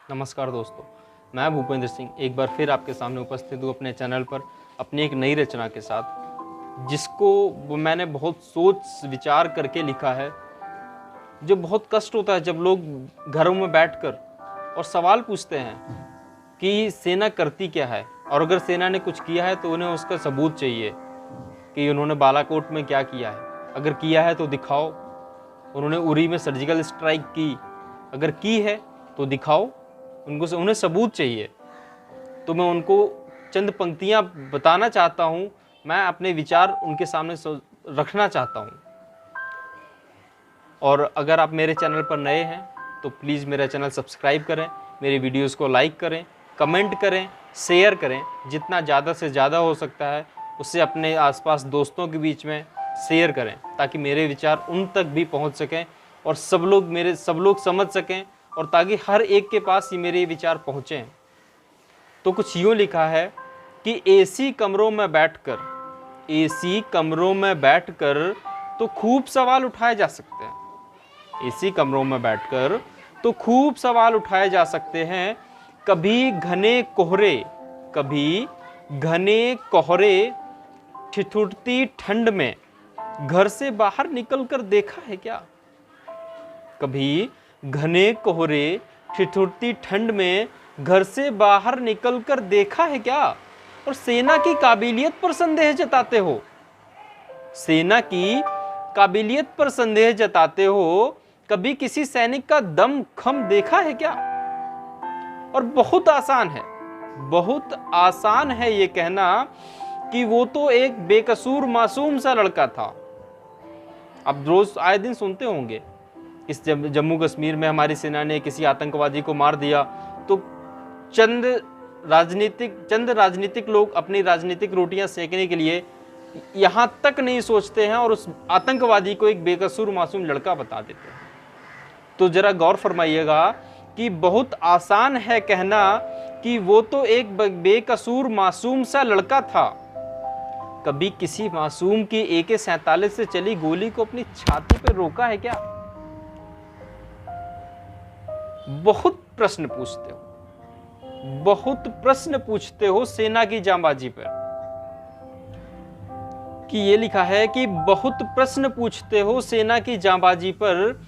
नमस्कार दोस्तों, मैं भूपेंद्र सिंह एक बार फिर आपके सामने उपस्थित हूँ अपने चैनल पर अपनी एक नई रचना के साथ, जिसको मैंने बहुत सोच विचार करके लिखा है। जो बहुत कष्ट होता है जब लोग घरों में बैठकर और सवाल पूछते हैं कि सेना करती क्या है, और अगर सेना ने कुछ किया है तो उन्हें उसका सबूत चाहिए कि उन्होंने बालाकोट में क्या किया है। अगर किया है तो दिखाओ। उन्होंने उरी में सर्जिकल स्ट्राइक की, अगर की है तो दिखाओ। उन्हें सबूत चाहिए। तो मैं उनको चंद पंक्तियां बताना चाहता हूं, मैं अपने विचार उनके सामने रखना चाहता हूं। और अगर आप मेरे चैनल पर नए हैं तो प्लीज़ मेरा चैनल सब्सक्राइब करें, मेरी वीडियोस को लाइक करें, कमेंट करें, शेयर करें। जितना ज़्यादा से ज़्यादा हो सकता है उससे अपने आसपास दोस्तों के बीच में शेयर करें, ताकि मेरे विचार उन तक भी पहुंच सकें और सब लोग समझ सकें, और ताकि हर एक के पास ये मेरे विचार पहुँचें। तो कुछ यूँ लिखा है कि एसी कमरों में बैठकर तो खूब सवाल उठाए जा सकते हैं। एसी कमरों में बैठकर तो खूब सवाल उठाए जा सकते हैं। कभी घने कोहरे ठिठुरती ठंड में घर से बाहर निकलकर देखा है क्या? कभी घने कोहरे ठिठुरती ठंड में घर से बाहर निकलकर देखा है क्या? और सेना की काबिलियत पर संदेह जताते हो। सेना की काबिलियत पर संदेह जताते हो। कभी किसी सैनिक का दम खम देखा है क्या? और बहुत आसान है ये कहना कि वो तो एक बेकसूर मासूम सा लड़का था। आप रोज आए दिन सुनते होंगे, इस जम्मू कश्मीर में हमारी सेना ने किसी आतंकवादी को मार दिया तो चंद राजनीतिक लोग अपनी राजनीतिक रोटियां सेकने के लिए यहां तक नहीं सोचते हैं और उस आतंकवादी को एक बेकसूर मासूम लड़का बता देते हैं। तो जरा गौर फरमाइएगा कि बहुत आसान है कहना कि वो तो एक बेकसूर मासूम सा लड़का था। कभी किसी मासूम की AK-47 से चली गोली को अपनी छाती पर रोका है क्या? बहुत प्रश्न पूछते हो सेना की जांबाजी पर। कि ये लिखा है कि बहुत प्रश्न पूछते हो सेना की जांबाजी पर।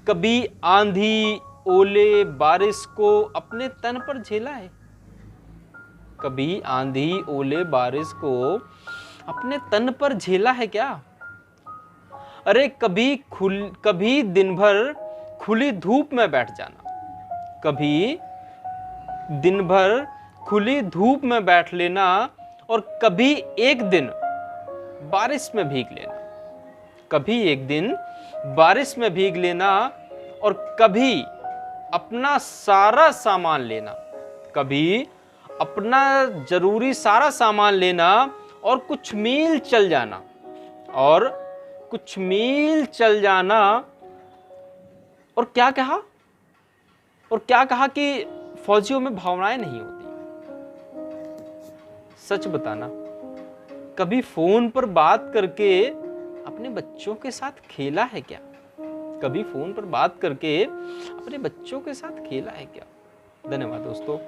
कभी आंधी ओले बारिश को अपने तन पर झेला है? कभी आंधी ओले बारिश को अपने तन पर झेला है क्या? अरे कभी दिन भर खुली धूप में बैठ जाना, कभी दिन भर खुली धूप में बैठ लेना, और कभी एक दिन बारिश में भीग लेना। कभी एक दिन बारिश में भीग लेना, और कभी अपना सारा सामान लेना। कभी अपना जरूरी सारा सामान लेना और कुछ मील चल जाना। और क्या कहा कि फौजियों में भावनाएं नहीं होती। सच बताना, कभी फोन पर बात करके अपने बच्चों के साथ खेला है क्या? कभी फोन पर बात करके अपने बच्चों के साथ खेला है क्या? धन्यवाद दोस्तों।